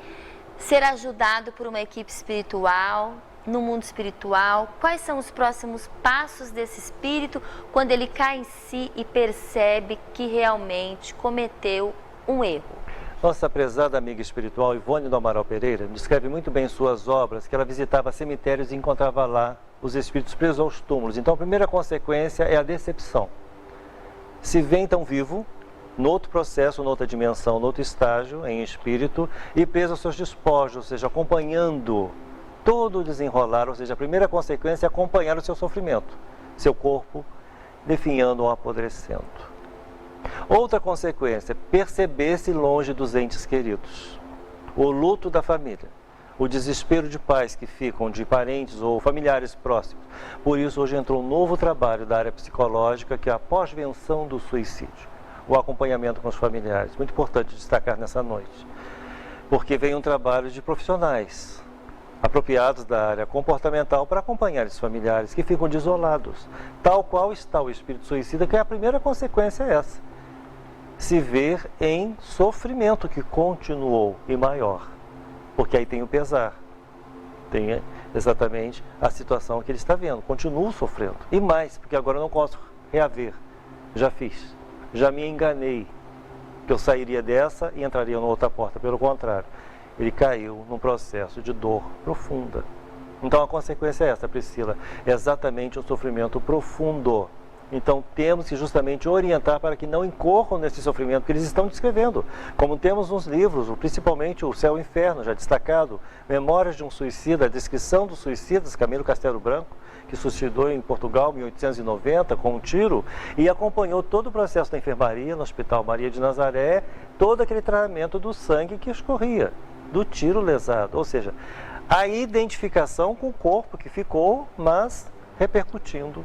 ser ajudado por uma equipe espiritual, no mundo espiritual. Quais são os próximos passos desse espírito quando ele cai em si e percebe que realmente cometeu um erro? Nossa prezada amiga espiritual Ivone do Amaral Pereira descreve muito bem em suas obras que ela visitava cemitérios e encontrava lá os espíritos presos aos túmulos. Então a primeira consequência é a decepção. Se vê então vivo, no outro processo, noutra dimensão, no outro estágio, em espírito, e preso aos seus despojos, ou seja, acompanhando todo o desenrolar, ou seja, a primeira consequência é acompanhar o seu sofrimento, seu corpo definhando ou apodrecendo. Outra consequência, perceber-se longe dos entes queridos, o luto da família, o desespero de pais que ficam, de parentes ou familiares próximos. Por isso, hoje entrou um novo trabalho da área psicológica, que é a pós-venção do suicídio. O acompanhamento com os familiares, muito importante destacar nessa noite, porque vem um trabalho de profissionais apropriados da área comportamental para acompanhar esses familiares que ficam desolados, tal qual está o espírito suicida, que é a primeira consequência essa, se ver em sofrimento que continuou e maior, porque aí tem o pesar, exatamente a situação que ele está vendo. Continuo sofrendo. E mais, porque agora eu não posso reaver. Já fiz. Já me enganei. Que eu sairia dessa e entraria numa outra porta. Pelo contrário, ele caiu num processo de dor profunda. Então a consequência é essa, Priscila. É exatamente um sofrimento profundo. Então temos que justamente orientar para que não incorram nesse sofrimento que eles estão descrevendo. Como temos nos livros, principalmente o Céu e o Inferno, já destacado, Memórias de um Suicida, a descrição dos suicidas, Camilo Castelo Branco, que suicidou em Portugal em 1890 com um tiro e acompanhou todo o processo da enfermaria no Hospital Maria de Nazaré, todo aquele tratamento do sangue que escorria, do tiro lesado. Ou seja, a identificação com o corpo que ficou, mas repercutindo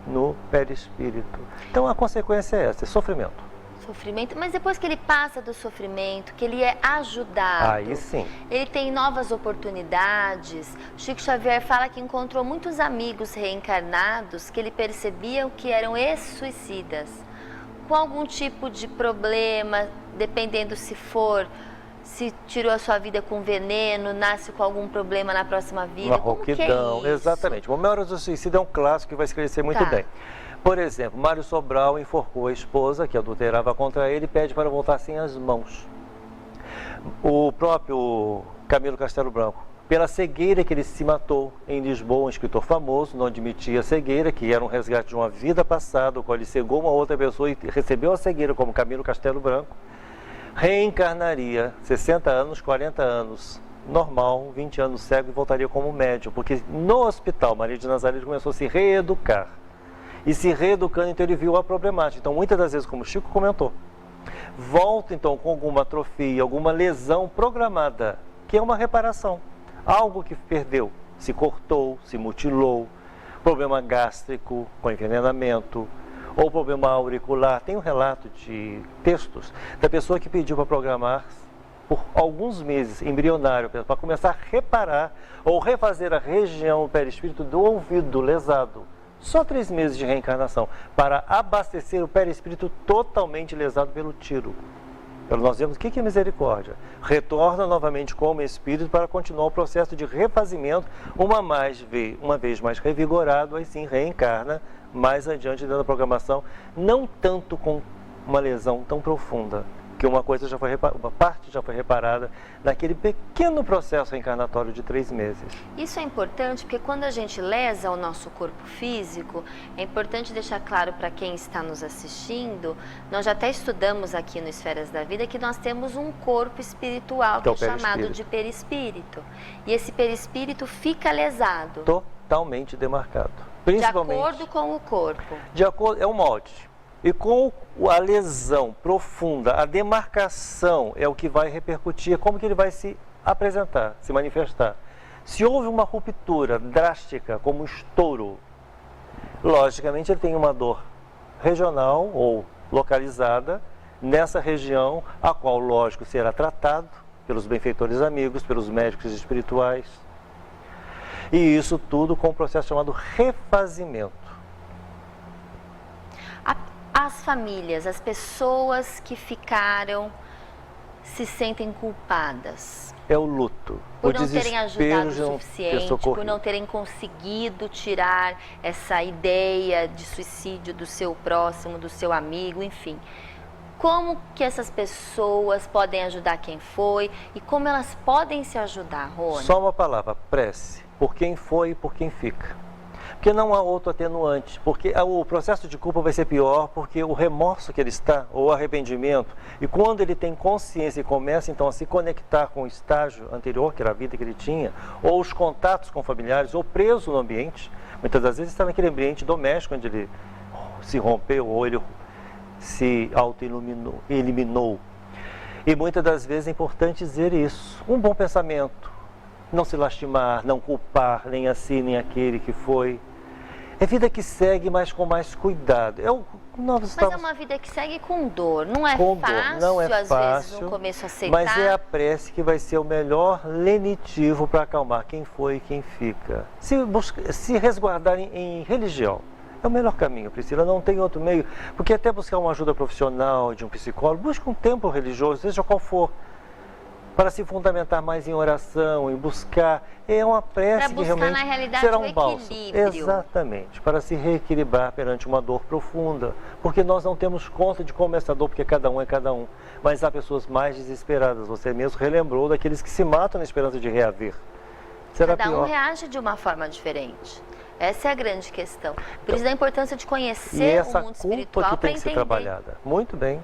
no perispírito. Então a consequência é essa, é sofrimento. Sofrimento, mas depois que ele passa do sofrimento, que ele é ajudado, Aí sim. ele tem novas oportunidades. Chico Xavier fala que encontrou muitos amigos reencarnados que ele percebia que eram ex-suicidas, com algum tipo de problema, dependendo se tirou a sua vida com veneno, nasce com algum problema na próxima vida. Uma Como rouquidão, que é isso? exatamente. Memórias do Suicídio é um clássico que vai esclarecer muito bem. Por exemplo, Mário Sobral enforcou a esposa, que adulterava contra ele, e pede para voltar sem as mãos. O próprio Camilo Castelo Branco, pela cegueira que ele se matou em Lisboa, um escritor famoso, não admitia a cegueira, que era um resgate de uma vida passada, o qual ele cegou uma outra pessoa e recebeu a cegueira como Camilo Castelo Branco, reencarnaria 60 anos, 40 anos normal, 20 anos cego e voltaria como médium, porque no Hospital Maria de Nazaré ele começou a se reeducar. E se reeducando, então ele viu a problemática. Então, muitas das vezes, como o Chico comentou, volta então com alguma atrofia, alguma lesão programada, que é uma reparação. Algo que perdeu, se cortou, se mutilou, problema gástrico com envenenamento, ou problema auricular. Tem um relato de textos da pessoa que pediu para programar por alguns meses, embrionário, para começar a reparar ou refazer a região do perispírito do ouvido lesado. Só 3 meses de reencarnação para abastecer o perispírito totalmente lesado pelo tiro. Nós vemos o que é misericórdia. Retorna novamente como espírito para continuar o processo de refazimento, uma vez mais revigorado, aí sim reencarna mais adiante dentro da programação, não tanto com uma lesão tão profunda, que uma parte já foi reparada naquele pequeno processo reencarnatório de 3 meses. Isso é importante porque quando a gente lesa o nosso corpo físico, é importante deixar claro para quem está nos assistindo, nós já até estudamos aqui no Esferas da Vida que nós temos um corpo espiritual que é chamado de perispírito. E esse perispírito fica lesado. Totalmente demarcado. Principalmente, de acordo com o corpo. É um molde. E com a lesão profunda, a demarcação é o que vai repercutir, é como que ele vai se apresentar, se manifestar. Se houve uma ruptura drástica, como um estouro, logicamente ele tem uma dor regional ou localizada nessa região, a qual, lógico, será tratado pelos benfeitores amigos, pelos médicos espirituais. E isso tudo com um processo chamado refazimento. As famílias, as pessoas que ficaram, se sentem culpadas. É o luto. Por não terem ajudado o suficiente, por não terem conseguido tirar essa ideia de suicídio do seu próximo, do seu amigo, enfim. Como que essas pessoas podem ajudar quem foi e como elas podem se ajudar, Rony? Só uma palavra, prece. Por quem foi e por quem fica. Porque não há outro atenuante, porque o processo de culpa vai ser pior, porque o remorso que ele está, ou o arrependimento, e quando ele tem consciência e começa então a se conectar com o estágio anterior, que era a vida que ele tinha, ou os contatos com familiares, ou preso no ambiente, muitas das vezes está naquele ambiente doméstico onde ele se rompeu, ou ele se auto-eliminou. E muitas das vezes é importante dizer isso, um bom pensamento, não se lastimar, não culpar nem a si nem aquele que foi. É vida que segue, mas com mais cuidado. Mas é uma vida que segue com dor. Não é fácil, não é às fácil, vezes, no começo aceitar. Mas é a prece que vai ser o melhor lenitivo para acalmar quem foi e quem fica. Se resguardar em religião. É o melhor caminho, Priscila, não tem outro meio. Porque até buscar uma ajuda profissional de um psicólogo, busca um templo religioso, seja qual for. para se fundamentar mais em oração, em buscar, é uma prece que realmente na realidade, será o um bálsamo. equilíbrio. Exatamente, para se reequilibrar perante uma dor profunda, porque nós não temos conta de como é essa dor, porque cada um é cada um, mas há pessoas mais desesperadas, você mesmo relembrou daqueles que se matam na esperança de reaver. Será Cada pior? um reage de uma forma diferente. Essa é a grande questão. Por isso a importância de E conhecer essa o mundo culpa espiritual que para tem que ser entender. trabalhada. Muito bem.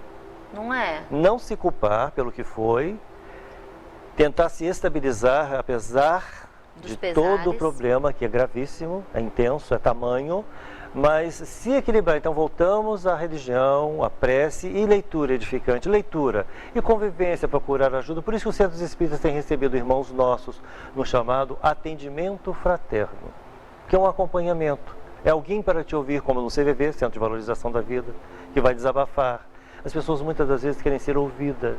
Não é? Não se culpar pelo que foi, tentar se estabilizar apesar Dos de pesares. todo o problema, que é gravíssimo, é intenso, é tamanho, mas se equilibrar. Então voltamos à religião, à prece e leitura edificante, leitura e convivência, procurar ajuda. Por isso que os centros espíritas têm recebido irmãos nossos no chamado atendimento fraterno, que é um acompanhamento. É alguém para te ouvir, como no CVV, Centro de Valorização da Vida, que vai desabafar. As pessoas muitas das vezes querem ser ouvidas,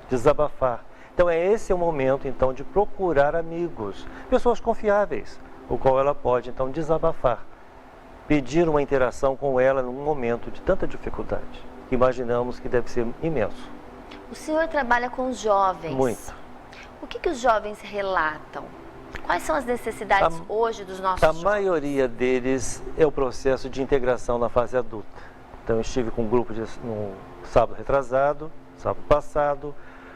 desabafar. Então esse é o momento então de procurar amigos, pessoas confiáveis, o qual ela pode então desabafar, pedir uma interação com ela num momento de tanta dificuldade. Imaginamos que deve ser imenso. O senhor trabalha com jovens. Muito. O que os jovens relatam? Quais são as necessidades hoje dos nossos A jovens? maioria deles é o processo de integração na fase adulta. Então eu estive com um grupo no sábado retrasado, sábado passado,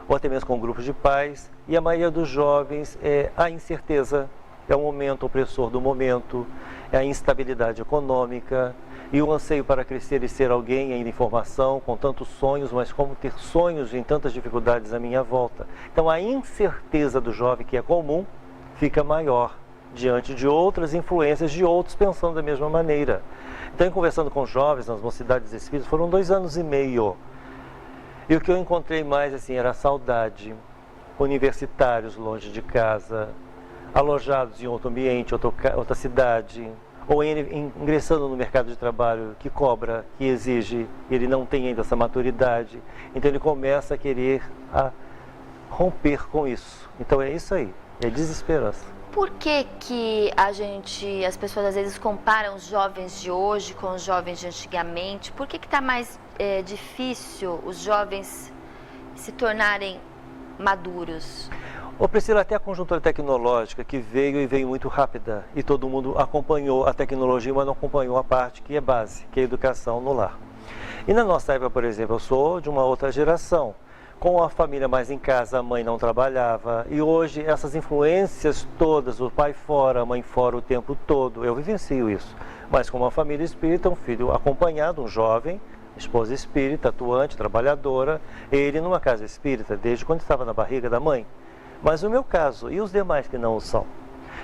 ou até mesmo com um grupo de pais, e a maioria dos jovens é a incerteza, é o momento opressor do momento, é a instabilidade econômica e o anseio para crescer e ser alguém ainda em formação, com tantos sonhos, mas como ter sonhos em tantas dificuldades à minha volta. Então a incerteza do jovem, que é comum, fica maior diante de outras influências de outros pensando da mesma maneira. Então, conversando com jovens nas mocidades espíritas, foram 2 anos e meio. E o que eu encontrei mais assim era a saudade, universitários longe de casa, alojados em outro ambiente, outra cidade, ou ingressando no mercado de trabalho que cobra, que exige, ele não tem ainda essa maturidade. Então ele começa a querer romper com isso. Então é isso aí, é desesperança. Por que as pessoas às vezes comparam os jovens de hoje com os jovens de antigamente? Por que está mais difícil os jovens se tornarem maduros? Ô Priscila, até a conjuntura tecnológica que veio muito rápida e todo mundo acompanhou a tecnologia, mas não acompanhou a parte que é base, que é a educação no lar. E na nossa época, por exemplo, eu sou de uma outra geração, com a família mais em casa, a mãe não trabalhava, e hoje essas influências todas, o pai fora, a mãe fora o tempo todo, eu vivencio isso. Mas com uma família espírita, um filho acompanhado, um jovem, esposa espírita, atuante, trabalhadora, ele numa casa espírita, desde quando estava na barriga da mãe. Mas o meu caso, e os demais que não o são?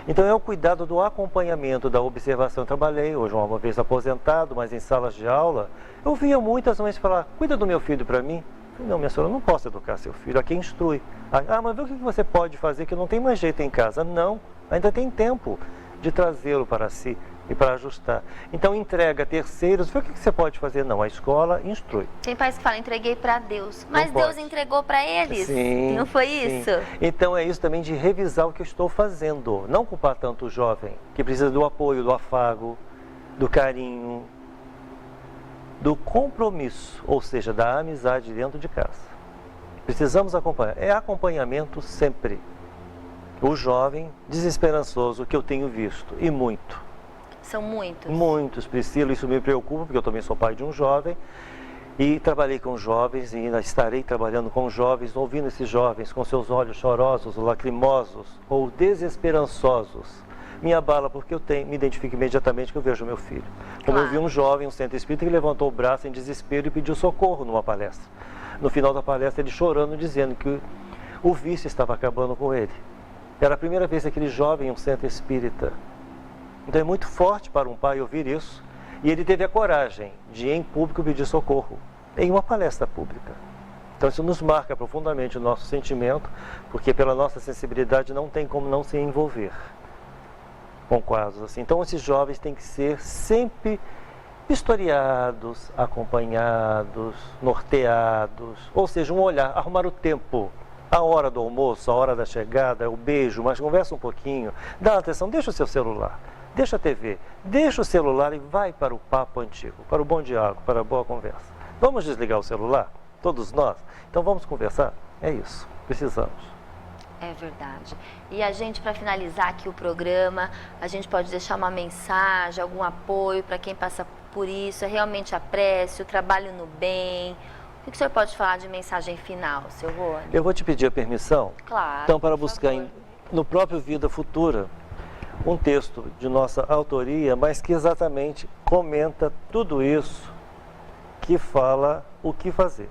Então é o cuidado do acompanhamento, da observação. Eu trabalhei hoje uma vez aposentado, mas em salas de aula, eu via muitas mães falar, cuida do meu filho para mim. Não, minha senhora, eu não posso educar seu filho, aqui instrui. Ah, mas vê o que você pode fazer que não tem mais jeito em casa. Não, ainda tem tempo de trazê-lo para si e para ajustar. Então entrega a terceiros, vê o que você pode fazer. Não, a escola instrui. Tem pais que falam, entreguei para Deus, mas Não Deus pode. entregou para eles. Sim, Não foi sim. isso? Então é isso também de revisar o que eu estou fazendo. Não culpar tanto o jovem, que precisa do apoio, do afago, do carinho, do compromisso, ou seja, da amizade dentro de casa. Precisamos acompanhar. É acompanhamento sempre. O jovem desesperançoso que eu tenho visto, e muito. São muitos. Muitos, Priscila, isso me preocupa, porque eu também sou pai de um jovem, e trabalhei com jovens, e ainda estarei trabalhando com jovens, ouvindo esses jovens com seus olhos chorosos, lacrimosos, ou desesperançosos. Me abala porque eu me identifico imediatamente que eu vejo meu filho. Como eu vi um jovem, um centro espírita, que levantou o braço em desespero e pediu socorro numa palestra. No final da palestra, ele chorando, dizendo que o vício estava acabando com ele. Era a primeira vez que aquele jovem em um centro espírita. Então é muito forte para um pai ouvir isso. E ele teve a coragem de, em público, pedir socorro, em uma palestra pública. Então isso nos marca profundamente o nosso sentimento, porque pela nossa sensibilidade não tem como não se envolver com quadros assim. Então esses jovens têm que ser sempre historiados, acompanhados, norteados, ou seja, um olhar, arrumar o tempo, a hora do almoço, a hora da chegada, o beijo, mas conversa um pouquinho, dá atenção, deixa o seu celular, deixa a TV, deixa o celular e vai para o papo antigo, para o bom diálogo, para a boa conversa. Vamos desligar o celular? Todos nós? Então vamos conversar? É isso, precisamos. É verdade. E a gente, para finalizar aqui o programa, a gente pode deixar uma mensagem, algum apoio para quem passa por isso, é realmente a prece, o trabalho no bem. O que o senhor pode falar de mensagem final, seu Rony? Eu vou te pedir a permissão, Claro. então, para por buscar favor. no próprio Vida Futura um texto de nossa autoria, mas que exatamente comenta tudo isso, que fala o que fazer.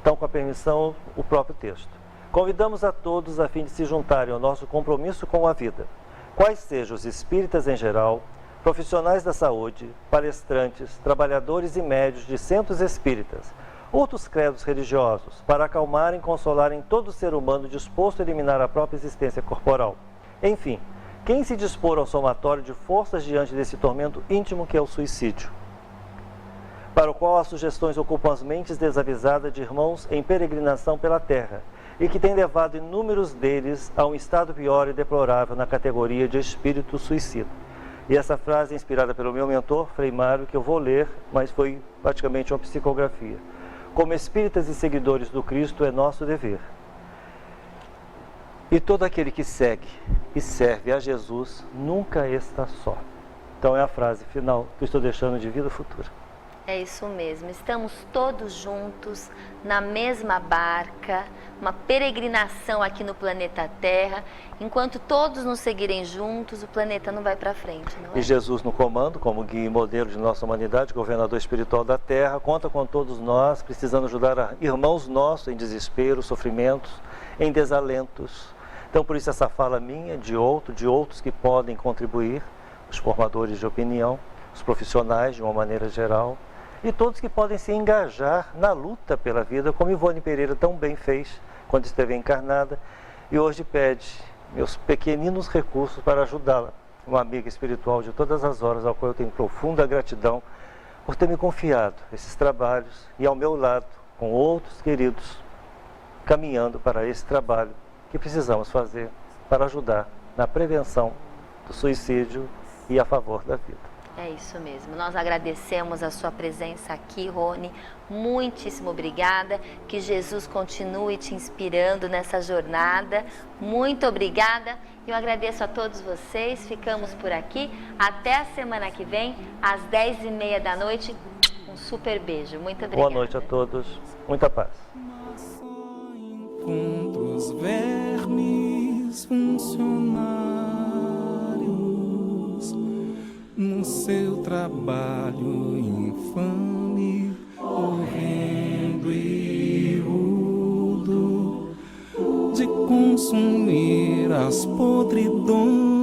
Então, com a permissão, o próprio texto. Convidamos a todos a fim de se juntarem ao nosso compromisso com a vida, quais sejam os espíritas em geral, profissionais da saúde, palestrantes, trabalhadores e médios de centros espíritas, outros credos religiosos, para acalmarem e consolarem todo ser humano disposto a eliminar a própria existência corporal. Enfim, quem se dispor ao somatório de forças diante desse tormento íntimo que é o suicídio, para o qual as sugestões ocupam as mentes desavisadas de irmãos em peregrinação pela terra, e que tem levado inúmeros deles a um estado pior e deplorável na categoria de espírito suicida. E essa frase é inspirada pelo meu mentor, Frei Mário, que eu vou ler, mas foi praticamente uma psicografia. Como espíritas e seguidores do Cristo, é nosso dever. E todo aquele que segue e serve a Jesus nunca está só. Então é a frase final que eu estou deixando de Vida Futura. É isso mesmo, estamos todos juntos na mesma barca, uma peregrinação aqui no planeta Terra. Enquanto todos nos seguirem juntos, o planeta não vai para frente, não é? E Jesus no comando, como guia e modelo de nossa humanidade, governador espiritual da Terra, conta com todos nós, precisando ajudar irmãos nossos em desespero, sofrimentos, em desalentos. Então, por isso essa fala minha, de outros que podem contribuir, os formadores de opinião, os profissionais de uma maneira geral, e todos que podem se engajar na luta pela vida, como Ivone Pereira tão bem fez quando esteve encarnada, e hoje pede meus pequeninos recursos para ajudá-la, uma amiga espiritual de todas as horas, ao qual eu tenho profunda gratidão por ter me confiado esses trabalhos e ao meu lado, com outros queridos, caminhando para esse trabalho que precisamos fazer para ajudar na prevenção do suicídio e a favor da vida. É isso mesmo. Nós agradecemos a sua presença aqui, Rony. Muitíssimo obrigada. Que Jesus continue te inspirando nessa jornada. Muito obrigada. Eu agradeço a todos vocês. Ficamos por aqui. Até a semana que vem, às 10h30 da noite. Um super beijo. Muito obrigada. Boa noite a todos. Muita paz. Contra os vermes funcionários no seu trabalho infame, horrendo e rudo de consumir as podridões